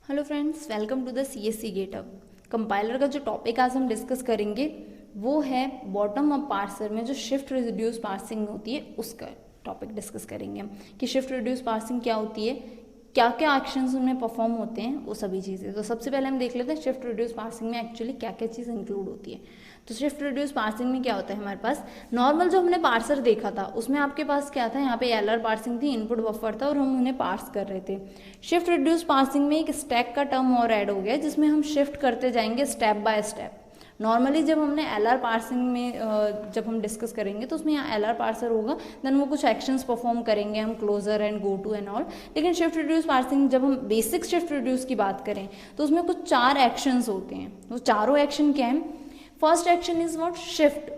Hello friends, welcome to the CSC getup. Compiler का जो topic आज हम डिस्कस करेंगे वो है बॉटम अप पार्सर में जो शिफ्ट रिड्यूस पार्सिंग होती है उसका टॉपिक डिस्कस करेंगे हम कि शिफ्ट रिड्यूस पार्सिंग क्या होती है, क्या क्या एक्शंस उनमें परफॉर्म होते हैं, वो सभी चीज़ें। तो सबसे पहले हम देख लेते हैं शिफ्ट रिड्यूस पार्सिंग में एक्चुअली क्या क्या चीज़ इंक्लूड होती है। तो शिफ्ट रिड्यूस पार्सिंग में क्या होता है, हमारे पास नॉर्मल जो हमने पार्सर देखा था उसमें आपके पास क्या था, यहाँ पे एलआर पार्सिंग थी, इनपुट बफर था और हम उन्हें पार्स कर रहे थे। शिफ्ट रिड्यूस पार्सिंग में एक स्टैक का टर्म और ऐड हो गया जिसमें हम शिफ्ट करते जाएंगे स्टेप बाय स्टेप। नॉर्मली जब हमने एलआर पार्सिंग में जब हम डिस्कस करेंगे तो उसमें यहाँ एलआर पार्सर होगा, देन वो कुछ एक्शंस परफॉर्म करेंगे हम, closure and go to and all. लेकिन शिफ्ट रिड्यूस पार्सिंग जब हम बेसिक शिफ्ट रिड्यूस की बात करें तो उसमें कुछ 4 एक्शंस होते हैं। वो चारों एक्शन क्या है? First action is what? Shift.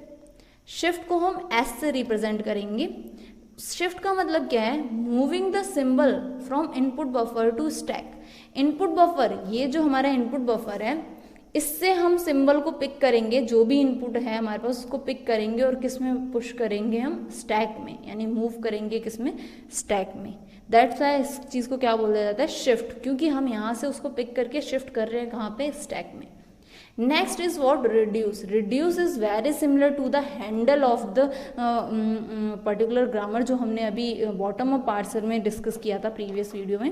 Shift को हम एस से रिप्रेजेंट करेंगे। शिफ्ट का मतलब क्या है? Moving the symbol from input buffer to stack. Input buffer, ये जो हमारा इनपुट बफर है, इससे हम सिंबल को पिक करेंगे, जो भी इनपुट है हमारे पास उसको पिक करेंगे और किस में पुश करेंगे हम? स्टैक में, यानी मूव करेंगे किस में? स्टैक में। दैट्स वाई इस चीज़ को क्या बोला जाता है? शिफ्ट, क्योंकि हम यहाँ से उसको पिक करके शिफ्ट कर रहे हैं कहाँ पे? स्टैक में। Next is what? Reduce. Reduce is very similar to the handle of the particular grammar जो हमने अभी बॉटम अप पार्सर में डिस्कस किया था प्रीवियस वीडियो में।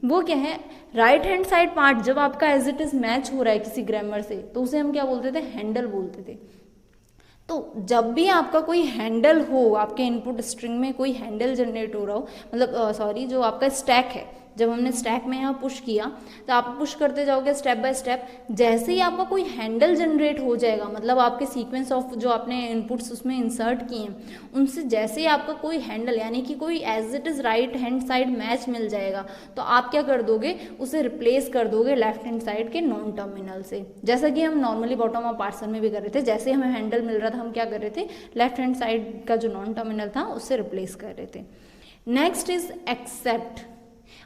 वो क्या है? राइट हैंड साइड पार्ट जब आपका एज इट इज मैच हो रहा है किसी ग्रामर से तो उसे हम क्या बोलते थे? हैंडल बोलते थे। तो जब भी आपका कोई हैंडल हो, आपके इनपुट स्ट्रिंग में कोई हैंडल जनरेट हो रहा हो, मतलब सॉरी, जो आपका स्टैक है, जब हमने स्टैक में यहाँ पुश किया तो आप पुश करते जाओगे स्टेप बाय स्टेप। जैसे ही आपका कोई हैंडल जनरेट हो जाएगा, मतलब आपके सीक्वेंस ऑफ जो आपने इनपुट्स उसमें इंसर्ट किए हैं उनसे जैसे ही आपका कोई हैंडल यानी कि कोई as it is right hand side match मिल जाएगा तो आप क्या कर दोगे? उसे रिप्लेस कर दोगे लेफ्ट हैंड साइड के नॉन टर्मिनल से, जैसा कि हम नॉर्मली बॉटम अप पार्सर में भी कर रहे थे। जैसे हमें हैंडल मिल रहा था हम क्या कर रहे थे? लेफ्ट हैंड साइड का जो नॉन टर्मिनल था उससे रिप्लेस कर रहे थे। Next is accept.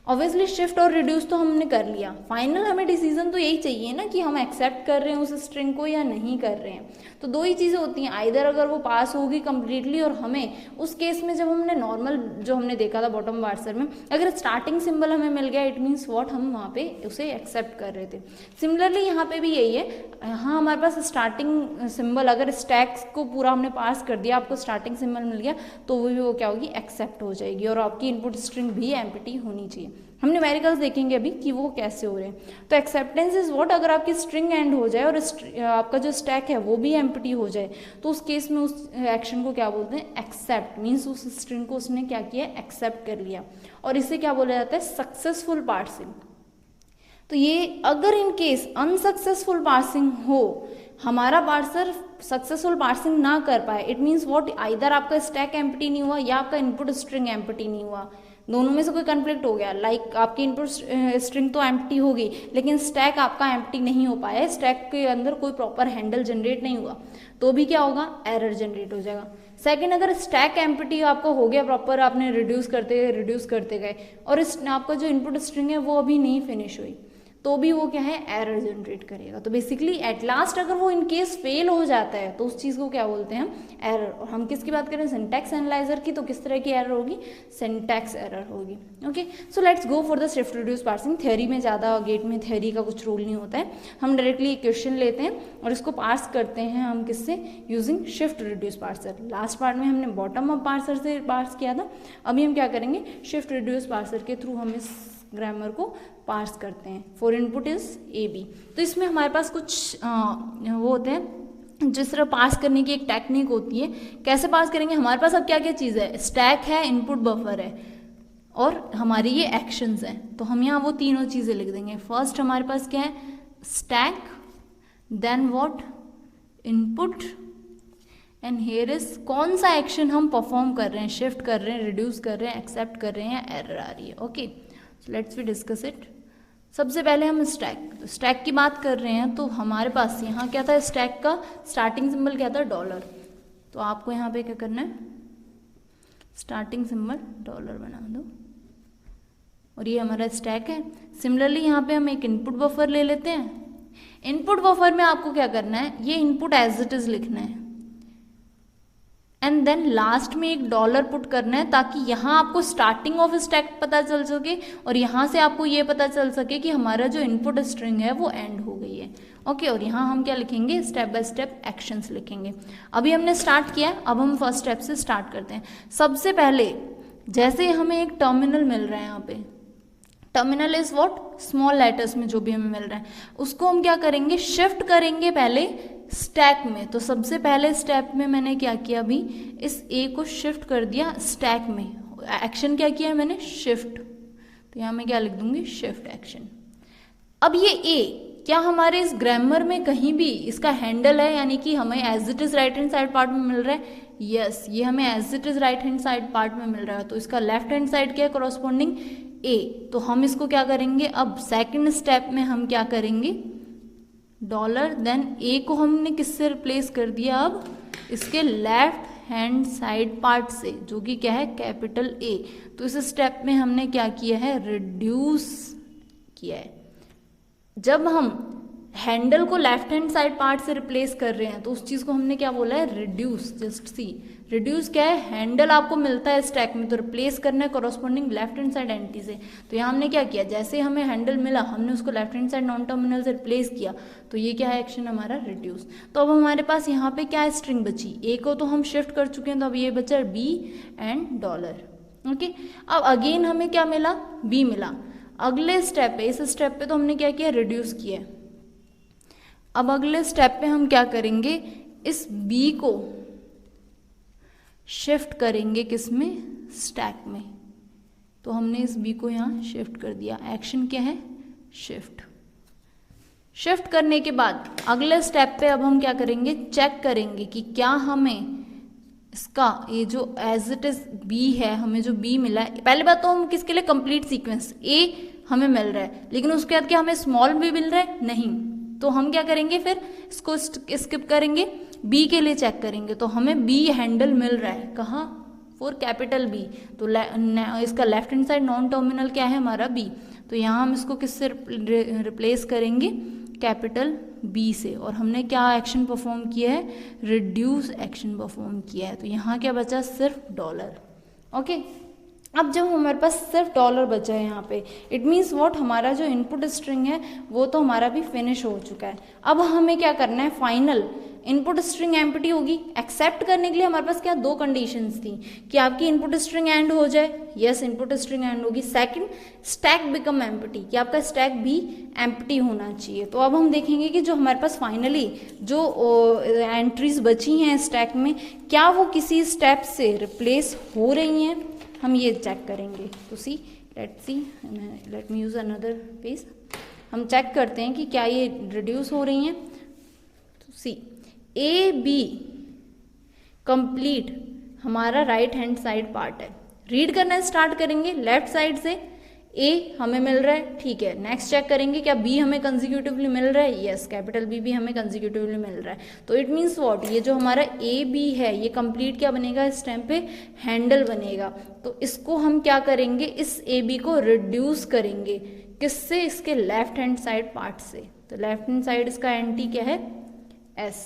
Obviously shift और रिड्यूस तो हमने कर लिया, फाइनल हमें डिसीजन तो यही चाहिए ना कि हम एक्सेप्ट कर रहे हैं उस स्ट्रिंग को या नहीं कर रहे हैं। तो दो ही चीज़ें होती हैं, आइदर अगर वो पास होगी कंप्लीटली और हमें उस केस में जब हमने नॉर्मल जो हमने देखा था बॉटम पार्सर में, अगर स्टार्टिंग सिंबल हमें मिल गया इट मीन्स व्हाट, हम वहाँ पे उसे एक्सेप्ट कर रहे थे। सिमिलरली यहाँ पे भी यही है, हाँ हमारे पास स्टार्टिंग सिंबल अगर स्टैक्स को पूरा हमने पास कर दिया, आपको स्टार्टिंग सिंबल मिल गया तो वो क्या होगी? एक्सेप्ट हो जाएगी और आपकी इनपुट स्ट्रिंग भी एम्प्टी होनी चाहिए। हम न्यूमेरिकल्स देखेंगे अभी कि वो कैसे हो रहे हैं। तो एक्सेप्टेंस इज व्हाट? अगर आपकी स्ट्रिंग एंड हो जाए और आपका जो स्टैक है वो भी एम्प्टी हो जाए तो उस केस में उस एक्शन को क्या बोलते हैं? एक्सेप्ट। मीन्स उस स्ट्रिंग को उसने क्या किया? एक्सेप्ट कर लिया, और इसे क्या बोला जाता है? Successful parsing. तो ये अगर इन केस अनसक्सेसफुल पार्सिंग हो, हमारा पार्सर सक्सेसफुल पार्सिंग ना कर पाए, इट मीन्स व्हाट? आइदर आपका स्टैक एम्प्टी नहीं हुआ या आपका इनपुट स्ट्रिंग एम्प्टी नहीं हुआ, दोनों में से कोई कन्फ्लिक्ट हो गया। लाइक आपकी इनपुट स्ट्रिंग तो एम्प्टी होगी लेकिन स्टैक आपका एम्प्टी नहीं हो पाया, स्टैक के अंदर कोई प्रॉपर हैंडल जनरेट नहीं हुआ, तो भी क्या होगा? एरर जनरेट हो जाएगा। सेकंड, अगर स्टैक एम्प्टी आपका हो गया प्रॉपर, आपने रिड्यूस करते गए और आपका जो इनपुट स्ट्रिंग है वो अभी नहीं फिनिश हुई, तो भी वो क्या है? एरर जनरेट करेगा। तो बेसिकली एट लास्ट अगर वो इन केस फेल हो जाता है तो उस चीज़ को क्या बोलते हैं? एरर। और हम किसकी बात करें? सिंटैक्स एनालाइजर की। तो किस तरह की एरर होगी? सिंटैक्स एरर होगी। Okay, so let's go for the shift reduce parsing. Theory में ज़्यादा गेट में थ्योरी का कुछ रोल नहीं होता है, हम डायरेक्टली क्वेश्चन लेते हैं और इसको पार्स करते हैं हम किससे? Using shift reduce parser. Last part में हमने बॉटम अप पार्सर से पार्स किया था, अभी हम क्या करेंगे? शिफ्ट रिड्यूस पार्सर के थ्रू हम इस ग्रामर को पार्स करते हैं। For input is A B. तो इसमें हमारे पास कुछ वो होते हैं, जिस तरह पास करने की एक टेक्निक होती है। कैसे पास करेंगे? हमारे पास अब क्या क्या चीज़ है? स्टैक है, इनपुट बफर है और हमारी ये एक्शंस हैं। तो हम यहाँ वो तीनों चीज़ें लिख देंगे। फर्स्ट हमारे पास क्या है? Stack, then what? Input, and here is कौन सा एक्शन हम परफॉर्म कर रहे हैं? शिफ्ट कर रहे हैं, रिड्यूस कर रहे हैं, एक्सेप्ट कर रहे हैं, एरर आ रही है। Okay, let's we discuss it. सबसे पहले हम स्टैक की बात कर रहे हैं तो हमारे पास यहाँ क्या था? स्टैक का स्टार्टिंग सिंबल क्या था? डॉलर। तो आपको यहाँ पे क्या करना है? स्टार्टिंग सिंबल डॉलर बना दो और ये हमारा स्टैक है। सिमिलरली यहाँ पे हम एक इनपुट बफर ले लेते हैं। इनपुट बफर में आपको क्या करना है? ये इनपुट एज इट इज लिखना है। एंड देन लास्ट में एक डॉलर पुट करना है, ताकि यहाँ आपको स्टार्टिंग ऑफ स्टैक पता चल सके और यहाँ से आपको ये पता चल सके कि हमारा जो इनपुट स्ट्रिंग है वो एंड हो गई है। ओके, और यहाँ हम क्या लिखेंगे, स्टेप बाय स्टेप एक्शंस लिखेंगे। अभी हमने स्टार्ट किया है, अब हम फर्स्ट स्टेप से स्टार्ट करते हैं। सबसे पहले जैसे हमें एक टर्मिनल मिल रहा है, यहाँ पे terminal is what, small letters में जो भी हमें मिल रहा है उसको हम क्या करेंगे, शिफ्ट करेंगे पहले स्टैक में। तो सबसे पहले स्टेप में मैंने क्या किया, अभी इस ए को शिफ्ट कर दिया स्टैक में। एक्शन क्या किया है मैंने, शिफ्ट। तो यहाँ मैं क्या लिख दूंगी, शिफ्ट एक्शन। अब ये ए क्या हमारे इस ग्रामर में कहीं भी इसका हैंडल है, यानी कि हमें as it is right hand side part में मिल रहा है? यस, ये हमें as it is right hand side part में मिल रहा है। तो इसका लेफ्ट हैंड साइड क्या है, करॉस्पॉन्डिंग ए। तो हम इसको क्या करेंगे, अब सेकंड स्टेप में हम क्या करेंगे, डॉलर, देन ए को हमने किससे रिप्लेस कर दिया, अब इसके लेफ्ट हैंड साइड पार्ट से, जो कि क्या है, कैपिटल ए। तो इस स्टेप में हमने क्या किया है, रिड्यूस किया है। जब हम हैंडल को लेफ्ट हैंड साइड पार्ट से रिप्लेस कर रहे हैं तो उस चीज को हमने क्या बोला है, रिड्यूस। जस्ट सी, रिड्यूस क्या है, हैंडल आपको मिलता है स्टैक में तो रिप्लेस करना है corresponding left hand side entity से। तो यहाँ हमने क्या किया, जैसे हमें हैंडल मिला हमने उसको left hand side non terminal से रिप्लेस किया। तो ये क्या है, एक्शन हमारा रिड्यूस। तो अब हमारे पास यहाँ पे क्या स्ट्रिंग बची, ए को तो हम शिफ्ट कर चुके हैं, तो अब ये बचा बी एंड डॉलर। ओके, अब अगेन हमें क्या मिला, बी मिला। अगले स्टेप पे, इस स्टेप पे तो हमने क्या किया, रिड्यूस किया। अब अगले स्टेप पे हम क्या करेंगे, इस बी को शिफ्ट करेंगे किसमें, स्टैक में। तो हमने इस बी को यहाँ शिफ्ट कर दिया। एक्शन क्या है, शिफ्ट। शिफ्ट करने के बाद अगले स्टेप पे अब हम क्या करेंगे, चेक करेंगे कि क्या हमें इसका ये जो एज इट इज बी है, हमें जो बी मिला है, पहले बात तो हम किसके लिए, कंप्लीट सीक्वेंस ए हमें मिल रहा है, लेकिन उसके बाद क्या हमें स्मॉल बी मिल रहा है, नहीं। तो हम क्या करेंगे, फिर इसको स्किप करेंगे, बी के लिए चेक करेंगे। तो हमें बी हैंडल मिल रहा है, कहाँ, फॉर कैपिटल बी। तो इसका left hand side non terminal क्या है हमारा, बी। तो यहाँ हम इसको किससे रिप्लेस करेंगे, कैपिटल बी से। और हमने क्या एक्शन परफॉर्म किया है, रिड्यूस एक्शन परफॉर्म किया है। तो यहाँ क्या बचा, सिर्फ डॉलर। ओके, अब जब हमारे पास सिर्फ डॉलर बचा है यहाँ पे, इट मीन्स व्हाट, हमारा जो इनपुट स्ट्रिंग है वो तो हमारा भी फिनिश हो चुका है। अब हमें क्या करना है, फाइनल इनपुट स्ट्रिंग एम्प्टी होगी। एक्सेप्ट करने के लिए हमारे पास क्या, दो कंडीशंस थी कि आपकी इनपुट स्ट्रिंग एंड हो जाए, यस इनपुट स्ट्रिंग एंड होगी। सेकंड, स्टैक बिकम एम्प्टी, कि आपका स्टैक भी एम्प्टी होना चाहिए। तो अब हम देखेंगे कि जो हमारे पास फाइनली जो एंट्रीज बची हैं स्टैक में, क्या वो किसी स्टेप से रिप्लेस हो रही हैं, हम ये चेक करेंगे। तो see, let me use another page. हम चेक करते हैं कि क्या ये रिड्यूस हो रही हैं। तो सी, ए बी कंप्लीट हमारा राइट हैंड साइड पार्ट है। रीड करना स्टार्ट करेंगे लेफ्ट साइड से, ए हमें मिल रहा है, ठीक है। नेक्स्ट चेक करेंगे क्या बी हमें कंजिक्यूटिवली मिल रहा है, यस कैपिटल बी भी हमें कंजिक्यूटिवली मिल रहा है। तो इट मीन्स व्हाट, ये जो हमारा ए बी है ये कंप्लीट क्या बनेगा, इस टाइम पे हैंडल बनेगा। तो इसको हम क्या करेंगे, इस ए बी को रिड्यूस करेंगे, किससे, इसके लेफ्ट हैंड साइड पार्ट से। तो लेफ्ट हैंड साइड इसका एंटी क्या है, एस।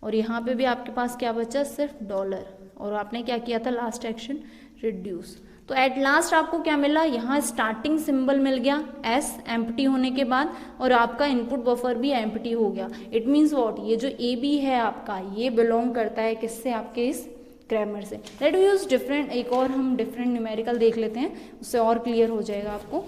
और यहाँ पे भी आपके पास क्या बचा, सिर्फ डॉलर। और आपने क्या किया था, लास्ट एक्शन रिड्यूस। तो एट लास्ट आपको क्या मिला, यहाँ स्टार्टिंग सिंबल मिल गया एस एम्प्टी होने के बाद, और आपका इनपुट बफर भी एम्प्टी हो गया। इट मीन्स व्हाट, ये जो ए बी है आपका, ये बिलोंग करता है किससे, आपके इस ग्रामर से। लेट वी यूज डिफरेंट, एक और हम डिफरेंट न्यूमेरिकल देख लेते हैं, उससे और क्लियर हो जाएगा आपको।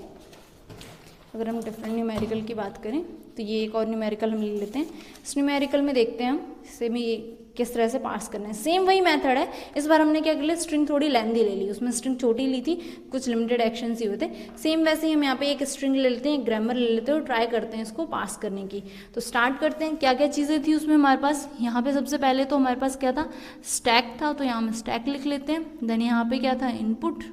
अगर हम डिफरेंट न्यूमेरिकल की बात करें तो ये एक और न्यूमेरिकल हम ले लेते हैं। इस न्यूमेरिकल में देखते हैं हम इससे भी ये किस तरह से पास करना है। सेम वही मेथड है, इस बार हमने क्या कर लिया, स्ट्रिंग थोड़ी लेंथी ले ली, उसमें स्ट्रिंग छोटी ली थी, कुछ लिमिटेड एक्शन ही हुए थे। सेम वैसे ही हम यहाँ पे एक स्ट्रिंग ले लेते हैं, एक ग्रामर ले लेते हैं और ट्राई करते हैं इसको पास करने की। तो स्टार्ट करते हैं, क्या क्या चीज़ें थी उसमें हमारे पास। यहाँ पे सबसे पहले तो हमारे पास क्या था, स्टैक था, तो यहाँ हम स्टैक लिख लेते हैं। देन यहाँ पे क्या था, input,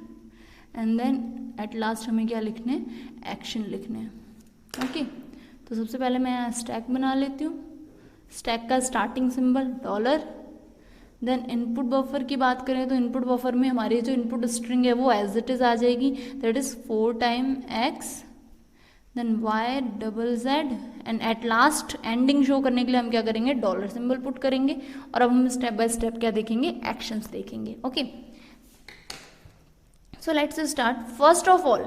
and then at last हमें क्या लिखने हैं, एक्शन लिखने हैं। ओके, तो सबसे पहले मैं यहाँ स्टैक बना लेती हूँ। स्टैक का starting symbol dollar. Then input buffer की बात करें तो इनपुट बफर में हमारी जो इनपुट स्ट्रिंग है वो एज इट इज आ जाएगी, that is 4 time X then Y double Z, and at last ending show करने के लिए हम क्या करेंगे, डॉलर सिंबल पुट करेंगे। और अब हम स्टेप बाय स्टेप क्या देखेंगे, एक्शंस देखेंगे। Okay, so let's start. First of all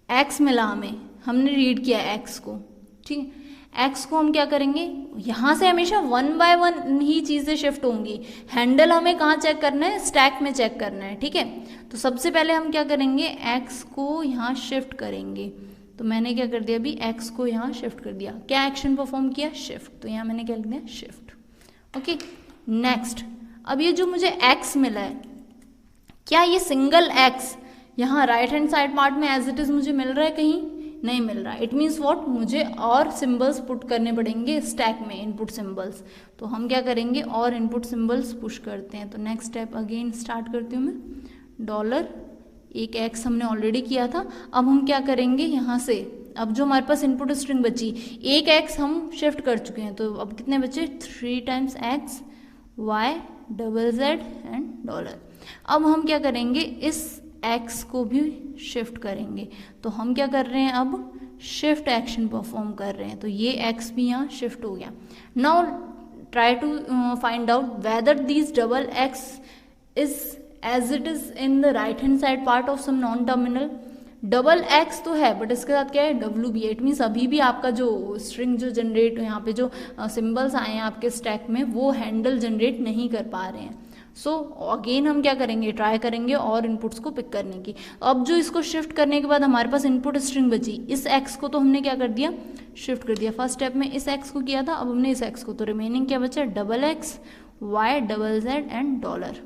x मिला हमें, हमने रीड किया एक्स को, ठीक है। एक्स को हम क्या करेंगे, यहाँ से हमेशा 1 बाय 1 ही चीज़ें शिफ्ट होंगी। हैंडल हमें कहाँ चेक करना है, स्टैक में चेक करना है, ठीक है। तो सबसे पहले हम क्या करेंगे, एक्स को यहाँ शिफ्ट करेंगे। तो मैंने क्या कर दिया, अभी एक्स को यहाँ शिफ्ट कर दिया। क्या एक्शन परफॉर्म किया, शिफ्ट। तो यहाँ मैंने क्या लिख दिया, शिफ्ट। ओके, नेक्स्ट, अब ये जो मुझे एक्स मिला है, क्या ये सिंगल एक्स यहाँ राइट हैंड साइड पार्ट में एज इट इज मुझे मिल रहा है, कहीं नहीं मिल रहा। इट मीन्स व्हाट, मुझे और सिंबल्स पुट करने पड़ेंगे स्टैक में, इनपुट सिंबल्स। तो हम क्या करेंगे, और इनपुट सिंबल्स पुश करते हैं। तो नेक्स्ट स्टेप अगेन स्टार्ट करती हूँ मैं, डॉलर, एक एक्स हमने ऑलरेडी किया था। अब हम क्या करेंगे, यहाँ से अब जो हमारे पास इनपुट स्ट्रिंग बची, एक एक्स हम शिफ्ट कर चुके हैं, तो अब कितने बचे, 3 times X, Y double Z and dollar. अब हम क्या करेंगे, इस एक्स को भी शिफ्ट करेंगे। तो हम क्या कर रहे हैं, अब शिफ्ट एक्शन परफॉर्म कर रहे हैं। तो ये एक्स भी यहाँ शिफ्ट हो गया। Now try to find out whether these double X is as it is in the right hand side part of some non terminal. Double X तो है, बट इसके साथ क्या है, डब्ल्यू भी है। इट मीन्स अभी भी आपका जो स्ट्रिंग जो जनरेट, यहाँ पे जो सिंबल्स आए हैं आपके स्टैक में, वो हैंडल जनरेट नहीं कर पा रहे हैं। सो अगेन हम क्या करेंगे, ट्राई करेंगे और इनपुट्स को पिक करने की। अब जो इसको शिफ्ट करने के बाद हमारे पास इनपुट स्ट्रिंग बची, इस एक्स को तो हमने क्या कर दिया, शिफ्ट कर दिया। फर्स्ट स्टेप में इस एक्स को किया था, अब हमने इस एक्स को, तो रिमेनिंग क्या बचा, double X, Y double Z and dollar.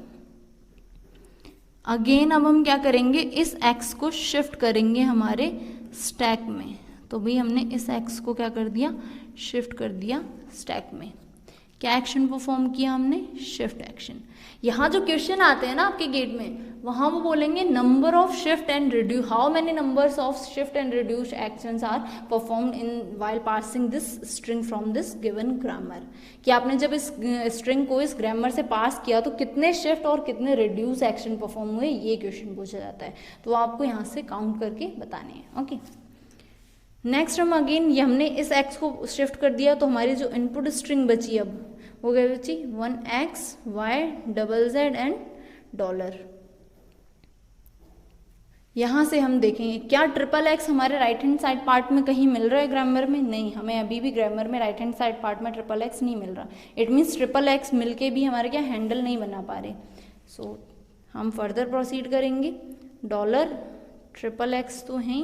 Again अब हम क्या करेंगे, इस एक्स को शिफ्ट करेंगे हमारे स्टैक में। तो भाई हमने इस एक्स को क्या कर दिया, शिफ्ट कर दिया स्टैक में। क्या एक्शन परफॉर्म किया हमने, शिफ्ट एक्शन। यहाँ जो क्वेश्चन आते हैं ना आपके गेट में, वहाँ वो बोलेंगे number of shift and reduce, how many numbers of shift and reduce actions are performed in while parsing this string from this given grammar. कि आपने जब इस स्ट्रिंग को इस ग्रामर से पास किया तो कितने शिफ्ट और कितने रिड्यूस एक्शन परफॉर्म हुए, ये क्वेश्चन पूछा जाता है। तो आपको यहाँ से काउंट करके बताने हैं। ओके, नेक्स्ट हम अगेन, ये हमने इस एक्स को शिफ्ट कर दिया, तो हमारी जो इनपुट स्ट्रिंग बची अब वो क्या बची, 1x, y double Z and dollar. यहाँ से हम देखेंगे क्या ट्रिपल एक्स हमारे राइट हैंड साइड पार्ट में कहीं मिल रहा है ग्रामर में, नहीं, हमें अभी भी ग्रामर में राइट हैंड साइड पार्ट में ट्रिपल एक्स नहीं मिल रहा। इट मीन्स ट्रिपल एक्स मिलके भी हमारे क्या हैंडल नहीं बना पा रहे। सो हम फर्दर प्रोसीड करेंगे, डॉलर, ट्रिपल एक्स तो हैं,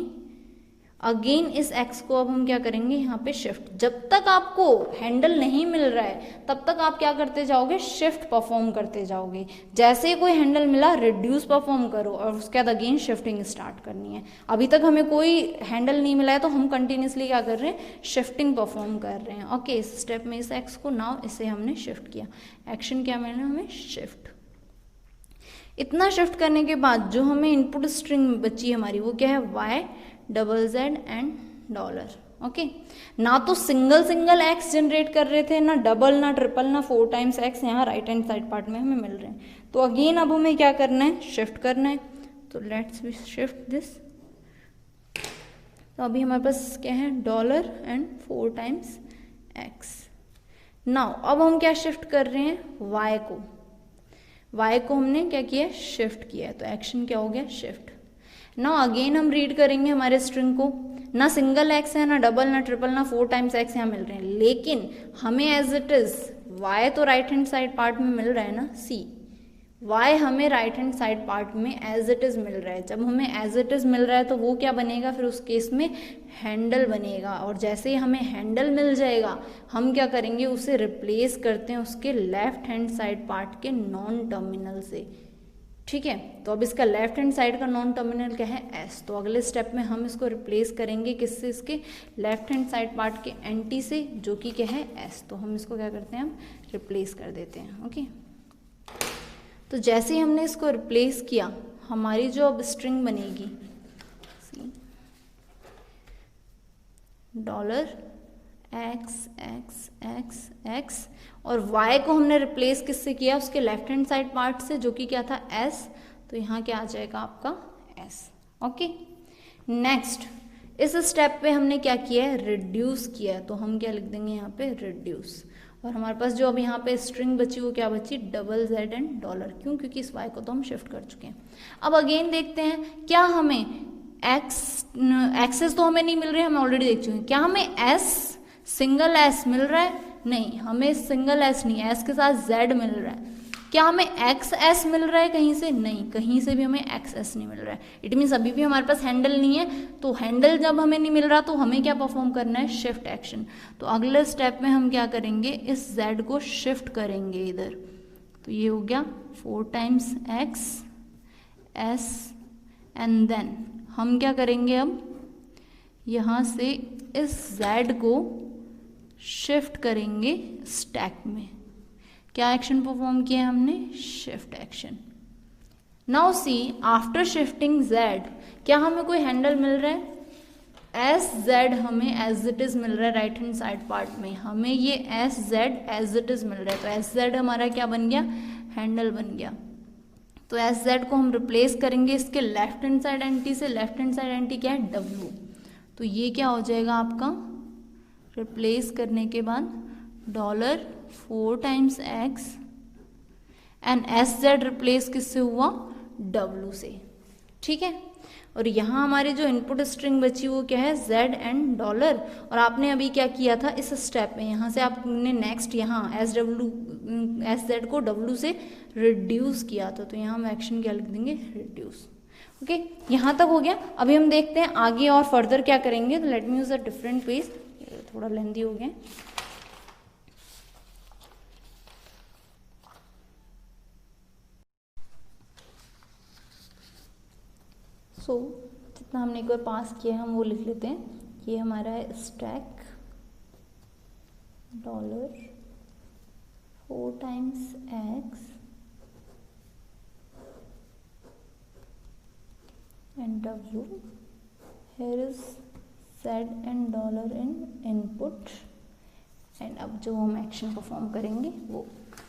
अगेन इस एक्स को अब हम क्या करेंगे, यहाँ पे शिफ्ट। जब तक आपको हैंडल नहीं मिल रहा है तब तक आप क्या करते जाओगे, शिफ्ट परफॉर्म करते जाओगे। जैसे ही कोई हैंडल मिला, रिड्यूस परफॉर्म करो और उसके बाद अगेन शिफ्टिंग स्टार्ट करनी है। अभी तक हमें कोई हैंडल नहीं मिला है तो हम कंटिन्यूसली क्या कर रहे हैं, शिफ्टिंग परफॉर्म कर रहे हैं। ओके, इस स्टेप में इस एक्स को, नाउ इसे हमने शिफ्ट किया। एक्शन क्या मिला हमें, शिफ्ट। इतना शिफ्ट करने के बाद जो हमें इनपुट स्ट्रिंग बची हमारी, वो क्या है, Y double Z and dollar. Okay, ना तो सिंगल सिंगल एक्स जनरेट कर रहे थे, ना डबल, ना ट्रिपल, ना 4 टाइम्स एक्स यहाँ राइट हैंड साइड पार्ट में हमें मिल रहे हैं। तो अगेन अब हमें क्या करना है, शिफ्ट करना है। तो लेट्स शिफ्ट दिस। तो अभी हमारे पास क्या है, dollar and 4 times x. Now अब हम क्या शिफ्ट कर रहे हैं, वाई को। वाई को हमने क्या किया, शिफ्ट किया है। तो एक्शन क्या हो गया, शिफ्ट। नाउ अगेन हम रीड करेंगे हमारे स्ट्रिंग को, ना सिंगल एक्स है, ना डबल, ना ट्रिपल, ना 4 टाइम्स एक्स यहाँ मिल रहे हैं, लेकिन हमें एज इट इज वाई तो राइट हैंड साइड पार्ट में मिल रहा है ना, सी वाई हमें राइट हैंड साइड पार्ट में एज इट इज मिल रहा है। जब हमें एज इट इज मिल रहा है तो वो क्या बनेगा, फिर उस केस में हैंडल बनेगा। और जैसे ही हमें हैंडल मिल जाएगा, हम क्या करेंगे, उसे रिप्लेस करते हैं उसके लेफ्ट हैंड साइड पार्ट के नॉन टर्मिनल से। ठीक है, तो अब इसका लेफ्ट हैंड साइड का नॉन टर्मिनल क्या है, एस। तो अगले स्टेप में हम इसको रिप्लेस करेंगे किससे, इसके लेफ्ट हैंड साइड पार्ट के एंटी से, जो कि क्या है, एस। तो हम इसको क्या करते हैं, हम रिप्लेस कर देते हैं। ओके, तो जैसे ही हमने इसको रिप्लेस किया, हमारी जो अब स्ट्रिंग बनेगी, dollar x x x x, और y को हमने रिप्लेस किससे किया, उसके लेफ्ट हैंड साइड पार्ट से, जो कि क्या था, s। तो यहाँ क्या आ जाएगा आपका s। ओके, नेक्स्ट इस स्टेप पे हमने क्या किया है, रिड्यूस किया है, तो हम क्या लिख देंगे यहाँ पे, रिड्यूस। और हमारे पास जो अब यहाँ पे स्ट्रिंग बची वो क्या बची, डबल जेड एंड डॉलर। क्यों, क्योंकि इस वाई को तो हम शिफ्ट कर चुके हैं। अब अगेन देखते हैं क्या हमें एक्सेस तो हमें नहीं मिल रहे, हम ऑलरेडी देख चुके हैं। क्या हमें एस, सिंगल एस मिल रहा है, नहीं, हमें सिंगल एस नहीं, एस के साथ जेड मिल रहा है। क्या हमें एक्स एस मिल रहा है कहीं से, नहीं, कहीं से भी हमें एक्स एस नहीं मिल रहा है। इट मीन्स अभी भी हमारे पास हैंडल नहीं है, तो हैंडल जब हमें नहीं मिल रहा तो हमें क्या परफॉर्म करना है, शिफ्ट एक्शन। तो अगले स्टेप में हम क्या करेंगे, इस जेड को शिफ्ट करेंगे इधर। तो ये हो गया 4 times X S, and then हम क्या करेंगे, अब यहाँ से इस जेड को शिफ्ट करेंगे स्टैक में। क्या एक्शन परफॉर्म किया हमने, shift action. Now see, after shifting Z क्या हमें कोई हैंडल मिल रहा है, एस जेड हमें एज इट इज मिल रहा है राइट हैंड साइड पार्ट में, हमें ये S Z as it is मिल रहा है। तो एस जेड हमारा क्या बन गया, हैंडल बन गया। तो एस जेड को हम रिप्लेस करेंगे इसके लेफ्ट हैंड साइड एंटी से। लेफ्ट हैंड साइड एंटी क्या है, डब्ल्यू। तो ये क्या हो जाएगा आपका, रिप्लेस करने के बाद dollar 4 times x and S Z replace किससे हुआ, डब्ल्यू से। ठीक है, और यहाँ हमारी जो इनपुट स्ट्रिंग बची वो क्या है, जेड एंड डॉलर। और आपने अभी क्या किया था इस स्टेप में, यहाँ से आपने नेक्स्ट यहाँ एस जेड को डब्ल्यू से रिड्यूस किया था। तो यहाँ हम एक्शन क्या लिख देंगे, रिड्यूस। ओके, यहाँ तक हो गया। अभी हम देखते हैं आगे और फर्दर क्या करेंगे। तो late me use a different page, थोड़ा लेंथी हो गया। सो जितना हमने एक बार पास किया हम वो लिख लेते हैं। ये हमारा है stack dollar 4 times x and W, here is Z and dollar in input, and अब जो हम एक्शन परफॉर्म करेंगे वो।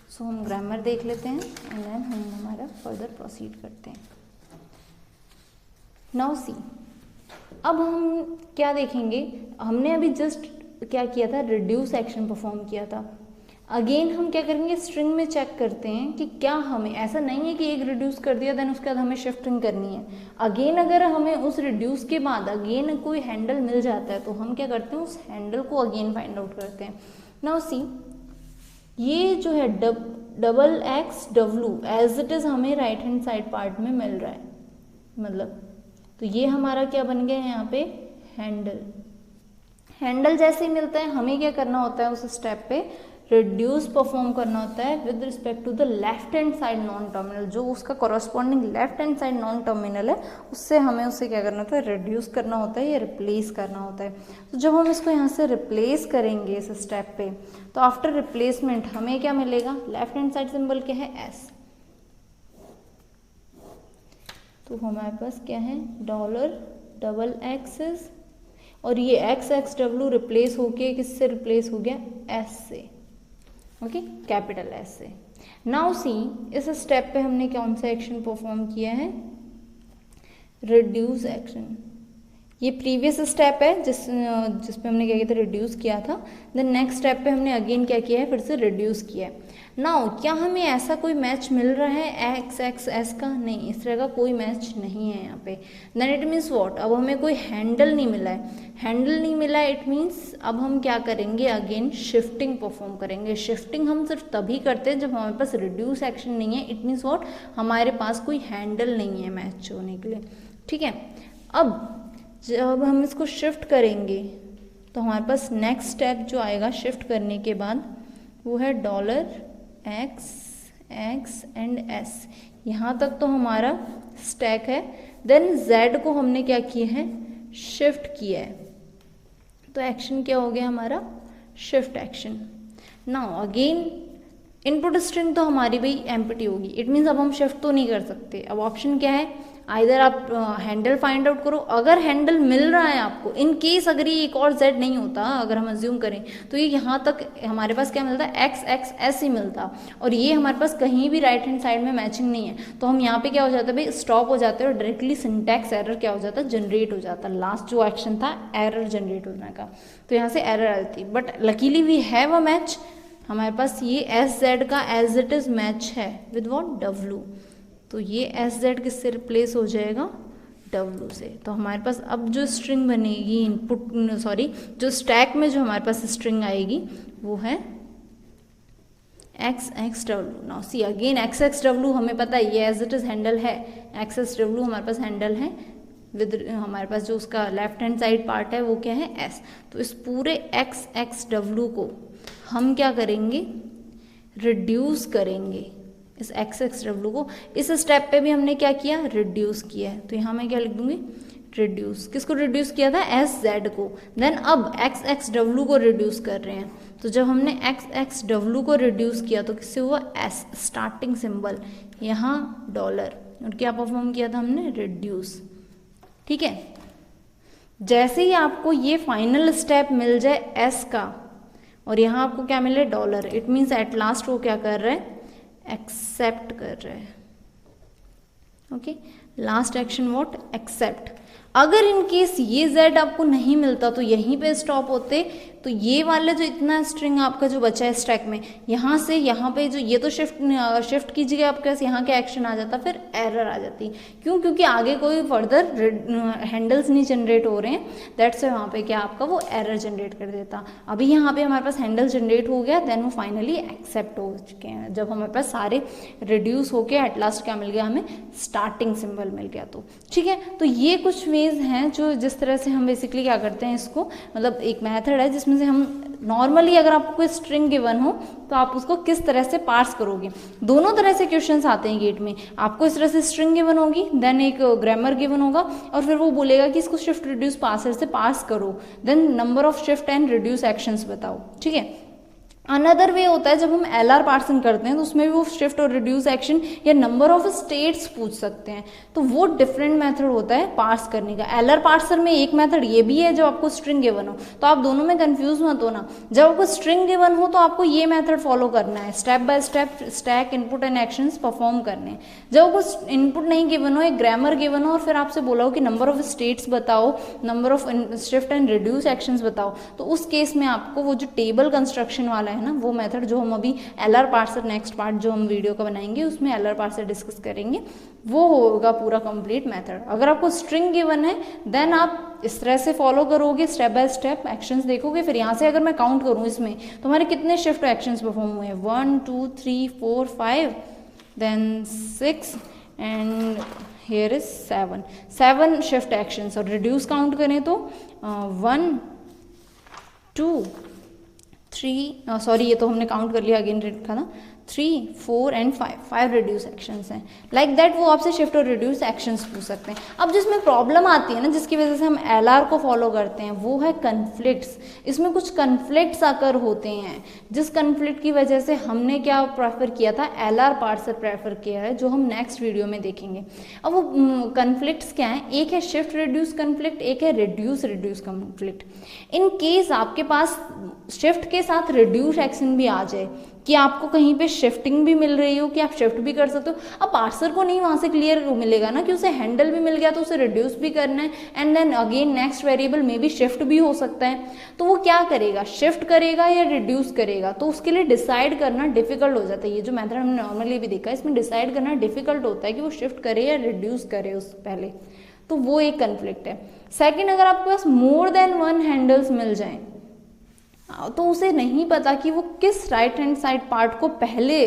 सो हम ग्रामर देख लेते हैं एंड देन हम हमारा फर्दर प्रोसीड करते हैं। नाउ सी, अब हम क्या देखेंगे, हमने अभी जस्ट क्या किया था, रिड्यूस एक्शन परफॉर्म किया था। अगेन हम क्या करेंगे, स्ट्रिंग में चेक करते हैं कि क्या हमें, ऐसा नहीं है कि एक रिड्यूस कर दिया देन उसके बाद हमें शिफ्टिंग करनी है। अगेन अगर हमें उस रिड्यूस के बाद अगेन कोई हैंडल मिल जाता है तो हम क्या करते हैं, उस हैंडल को अगेन फाइंड आउट करते हैं। नाउ सी, ये जो है double X W as it is हमें राइट हैंड साइड पार्ट में मिल रहा है, मतलब तो ये हमारा क्या बन गया यहाँ पे, हैंडल। हैंडल जैसे ही मिलता है हमें क्या करना होता है, उस स्टेप पे रिड्यूस परफॉर्म करना होता है with respect to the left hand side non terminal. जो उसका corresponding left hand side non terminal है उससे हमें उससे क्या करना होता है, रिड्यूस करना होता है या रिप्लेस करना होता है। तो जब हम इसको यहाँ से रिप्लेस करेंगे इस स्टेप पे, तो आफ्टर रिप्लेसमेंट हमें क्या मिलेगा, लेफ्ट हैंड साइड सिंबल क्या है, एस। तो हमारे पास क्या है, डॉलर डबल एक्सेस, और ये एक्स एक्स डब्ल्यू रिप्लेस होके किससे रिप्लेस हो गया, एस से। ओके, कैपिटल एस से। नाउ सी, इस स्टेप पे हमने कौन सा एक्शन परफॉर्म किया है, रिड्यूस एक्शन। ये प्रीवियस स्टेप है जिस पे हमने क्या किया था, रिड्यूस किया था। देन नेक्स्ट स्टेप पे हमने अगेन क्या किया है, फिर से रिड्यूस किया है। नाउ क्या हमें ऐसा कोई मैच मिल रहा है एक्स एक्स एस का, नहीं, इस तरह का कोई मैच नहीं है यहाँ पे। देन इट मीन्स व्हाट, अब हमें कोई हैंडल नहीं मिला है। हैंडल नहीं मिला है, इट मीन्स अब हम क्या करेंगे, अगेन शिफ्टिंग परफॉर्म करेंगे। शिफ्टिंग हम सिर्फ तभी करते हैं जब हमारे पास रिड्यूस एक्शन नहीं है। इट मीन्स व्हाट, हमारे पास कोई हैंडल नहीं है मैच होने के लिए। ठीक है, अब जब हम इसको शिफ्ट करेंगे तो हमारे पास नेक्स्ट स्टेप जो आएगा शिफ्ट करने के बाद वो है dollar x x and S. यहाँ तक तो हमारा स्टैक है। देन जेड को हमने क्या किया है, शिफ्ट किया है। तो एक्शन क्या हो गया हमारा, shift action. Now again input string तो हमारी भाई एम्प्टी होगी। इट मीन्स अब हम शिफ्ट तो नहीं कर सकते। अब ऑप्शन क्या है, आइदर आप हैंडल फाइंड आउट करो, अगर हैंडल मिल रहा है आपको, इन केस अगर ये एक और z नहीं होता, अगर हम अज्यूम करें तो ये यहाँ तक हमारे पास क्या मिलता है, x x s ही मिलता, और ये हमारे पास कहीं भी राइट हैंड साइड में मैचिंग नहीं है, तो हम यहाँ पे क्या हो जाता है भाई, स्टॉप हो जाते हैं और डायरेक्टली सिंटैक्स एरर क्या हो जाता है, जनरेट हो जाता। लास्ट जो एक्शन था एरर जनरेट होने का, तो यहाँ से एरर आती, but luckily we have a match, हमारे पास ये एस जेड का एज इट इज मैच है विद व्हाट, डब्ल्यू, तो ये एस जेड किससे रिप्लेस हो जाएगा, डब्ल्यू से। तो हमारे पास अब जो स्ट्रिंग बनेगी इनपुट, सॉरी जो स्टैक में जो हमारे पास स्ट्रिंग आएगी वो है x x W. Now see again x x W हमें पता है ये एज इट इज हैंडल है, एक्स एक्स डब्ल्यू हमारे पास हैंडल है विद, हमारे पास जो उसका लेफ्ट हैंड साइड पार्ट है वो क्या है, एस। तो इस पूरे एक्स एक्स डब्ल्यू को हम क्या करेंगे, रिड्यूस करेंगे, इस एक्स एक्स डब्ल्यू को। इस स्टेप पे भी हमने क्या किया, रिड्यूस किया है, तो यहाँ मैं क्या लिख दूंगी, रिड्यूस। किसको रिड्यूस किया था, एस जेड को। देन अब एक्स एक्स डब्ल्यू को रिड्यूस कर रहे हैं, तो जब हमने एक्स एक्स डब्ल्यू को रिड्यूस किया तो किससे हुआ, एस, स्टार्टिंग सिंबल यहाँ डॉलर, और क्या परफॉर्म किया था हमने, रिड्यूस। ठीक है, जैसे ही आपको ये फाइनल स्टेप मिल जाए एस का, और यहाँ आपको क्या मिले, dollar, it means at last वो क्या कर रहा है, एक्सेप्ट कर रहा है। Okay, last action what, accept. अगर इन केस ये z आपको नहीं मिलता तो यहीं पे स्टॉप होते, तो ये वाले जो इतना स्ट्रिंग आपका जो बचा है स्टैक में, यहाँ से यहाँ पे जो ये तो शिफ्ट कीजिएगा आपके पास, यहाँ क्या एक्शन आ जाता, फिर एरर आ जाती। क्यों, क्योंकि आगे कोई फर्दर हैंडल्स नहीं जनरेट हो रहे हैं, दैट्स वहाँ पे क्या आपका वो एरर जनरेट कर देता। अभी यहाँ पे हमारे पास हैंडल जनरेट हो गया, देन वो फाइनली एक्सेप्ट हो चुके हैं। जब हमारे पास सारे रिड्यूस होके एट लास्ट क्या मिल गया, हमें स्टार्टिंग सिंबल मिल गया। तो ठीक है, तो ये कुछ वेज हैं जो जिस तरह से हम बेसिकली क्या करते हैं इसको, मतलब एक मेथड है जिसमें से हम नॉर्मली अगर आपको कोई स्ट्रिंग गिवन हो तो आप उसको किस तरह से पार्स करोगे। दोनों तरह से क्वेश्चंस आते हैं गेट में, आपको इस तरह से स्ट्रिंग गिवन होगी, देन एक ग्रामर गिवन होगा, और फिर वो बोलेगा कि इसको शिफ्ट रिड्यूस पार्सर से पार्स करो, then number of shift and reduce actions बताओ। ठीक है, अनदर वे होता है जब हम LR पार्सिंग करते हैं तो उसमें भी वो शिफ्ट और रिड्यूस एक्शन या नंबर ऑफ स्टेट्स पूछ सकते हैं, तो वो डिफरेंट मेथड होता है पार्स करने का। LR पार्सर में एक मेथड ये भी है जो आपको स्ट्रिंग गिवन हो, तो आप दोनों में कंफ्यूज मत होना। जब आपको स्ट्रिंग गिवन हो तो आपको ये मेथड फॉलो करना है, step by step stack input and actions perform करने हैं। जब आपको इनपुट नहीं गिवन हो, एक ग्रामर गिवन हो और फिर आपसे बोला हो कि नंबर ऑफ स्टेट्स बताओ, number of shift and reduce actions बताओ, तो उस केस में आपको वो जो टेबल कंस्ट्रक्शन वाला है ना, वो मेथड जो हम अभी LR पार्सर नेक्स्ट पार्ट जो हम वीडियो का बनाएंगे उसमें LR पार्सर डिस्कस करेंगे, वो होगा पूरा कंप्लीट मेथड। अगर आपको स्ट्रिंग गिवन है देन आप इस तरह से फॉलो करोगे, स्टेप बाय स्टेप एक्शंस देखोगे। फिर यहाँ से अगर मैं काउंट करूँ इसमें तो हमारे कितने शिफ्ट एक्शंस परफॉर्म हुए हैं, 1 2 3 4 5 then 6 and here is 7 shift actions. और रिड्यूस काउंट करें तो 1 2 3, सॉरी ये तो हमने काउंट कर लिया, अगेन लिखा था 3 4 एंड 5 रिड्यूस एक्शंस हैं। लाइक दैट वो आपसे शिफ्ट और रिड्यूस एक्शंस पूछ सकते हैं। अब जिसमें प्रॉब्लम आती है ना, जिसकी वजह से हम LR को फॉलो करते हैं, वो है कन्फ्लिक्ट्स। इसमें कुछ कन्फ्लिक्ट्स आकर होते हैं, जिस कन्फ्लिक्ट की वजह से हमने क्या प्रेफर किया था, LR पार्सर प्रेफर किया है, जो हम नेक्स्ट वीडियो में देखेंगे। अब वो कन्फ्लिक्ट्स क्या है, एक है शिफ्ट रिड्यूस कन्फ्लिक्ट, एक है reduce reduce conflict. In case आपके पास शिफ्ट के साथ रिड्यूस एक्शन भी आ जाए, कि आपको कहीं पे शिफ्टिंग भी मिल रही हो कि आप शिफ्ट भी कर सकते हो, अब पार्सर को नहीं वहां से क्लियर मिलेगा ना कि उसे हैंडल भी मिल गया तो उसे रिड्यूस भी करना है, and then again next variable में भी शिफ्ट भी हो सकता है, तो वो क्या करेगा, शिफ्ट करेगा या रिड्यूस करेगा। तो उसके लिए डिसाइड करना डिफिकल्ट हो जाता है। ये जो मेथड हमने नॉर्मली भी देखा है, इसमें डिसाइड करना डिफिकल्ट होता है कि वो शिफ्ट करे या रिड्यूस करे उस पहले, तो वो एक कन्फ्लिक्ट है। सेकेंड, अगर आपके पास मोर देन 1 हैंडल्स मिल जाए तो उसे नहीं पता कि वो किस राइट हैंड साइड पार्ट को पहले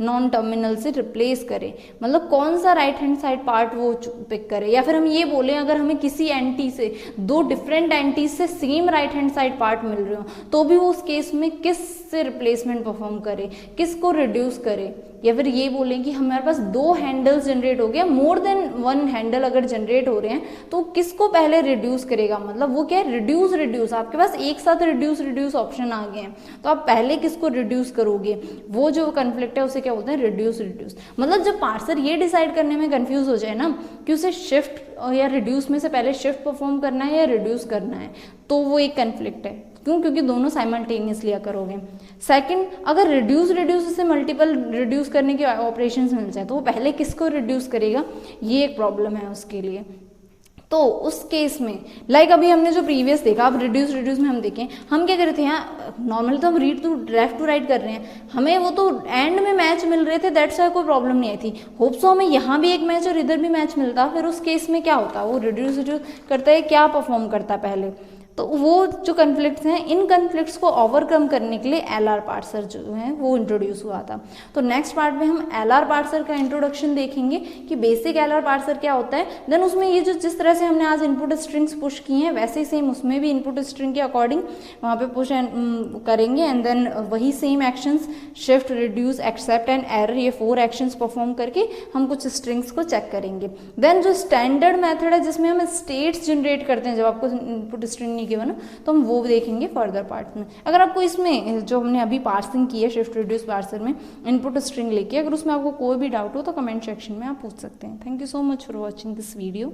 नॉन टर्मिनल से रिप्लेस करे, मतलब कौन सा राइट हैंड साइड पार्ट वो पिक करे। या फिर हम ये बोलें अगर हमें किसी एंटी से, 2 डिफरेंट एंटीज से same right hand side part मिल रहे हो, तो भी वो उस केस में किस से रिप्लेसमेंट परफॉर्म करे, किसको रिड्यूस करे। या फिर ये बोलें कि हमारे पास 2 हैंडल्स जनरेट हो गया, मोर देन 1 हैंडल अगर जनरेट हो रहे हैं तो किसको पहले रिड्यूस करेगा, मतलब वो क्या है, रिड्यूस रिड्यूस। आपके पास एक साथ रिड्यूस रिड्यूस ऑप्शन आ गए हैं, तो आप पहले किसको रिड्यूस करोगे, वो जो कन्फ्लिक्ट है उसे क्या क्या होता है, रिड्यूस रिड्यूस। मतलब जब पार्सर ये डिसाइड करने में कंफ्यूज हो जाए ना कि उसे शिफ्ट या रिड्यूस में से पहले शिफ्ट परफॉर्म करना है या रिड्यूस करना है, तो वो एक कन्फ्लिक्ट है। क्यों? क्योंकि दोनों साइमल्टेनियसली करोगे। सेकंड, अगर रिड्यूस रिड्यूस से मल्टीपल रिड्यूस करने के ऑपरेशंस मिल जाए तो वो पहले किसको रिड्यूस करेगा, ये एक प्रॉब्लम है उसके लिए। तो उस केस में लाइक अभी हमने जो प्रीवियस देखा, अब रिड्यूस रिड्यूस में हम देखें, हम क्या कर रहे थे, यहाँ नॉर्मली तो हम read to left to right कर रहे हैं, हमें वो तो एंड में मैच मिल रहे थे, दैट्स वाई कोई प्रॉब्लम नहीं आई थी। होप सो हमें यहाँ भी एक मैच और इधर भी मैच मिलता, फिर उस केस में क्या होता, वो रिड्यूस रिड्यूस करता है, क्या परफॉर्म करता है पहले। तो वो जो कन्फ्लिक्ट्स हैं, इन कन्फ्लिक्ट्स को ओवरकम करने के लिए एलआर पार्सर जो है वो इंट्रोड्यूस हुआ था। तो नेक्स्ट पार्ट में हम एलआर पार्सर का इंट्रोडक्शन देखेंगे कि बेसिक एलआर पार्सर क्या होता है। देन उसमें ये जो जिस तरह से हमने आज इनपुट स्ट्रिंग्स पुश की हैं, वैसे ही सेम उसमें भी इनपुट स्ट्रिंग के अकॉर्डिंग वहाँ पे पुश करेंगे। एंड देन वही same actions shift, reduce, accept and error, ये 4 एक्शंस परफॉर्म करके हम कुछ स्ट्रिंग्स को चेक करेंगे। देन जो स्टैंडर्ड मेथड है जिसमें हम स्टेट्स जनरेट करते हैं, जब आपको इनपुट स्ट्रिंग गिवन, तो हम वो देखेंगे फर्दर पार्ट में। अगर आपको इसमें जो हमने अभी पार्सिंग की है शिफ्ट रिड्यूस पार्सर में इनपुट स्ट्रिंग लेके, अगर उसमें आपको कोई भी डाउट हो तो कमेंट सेक्शन में आप पूछ सकते हैं। Thank you so much for watching this video.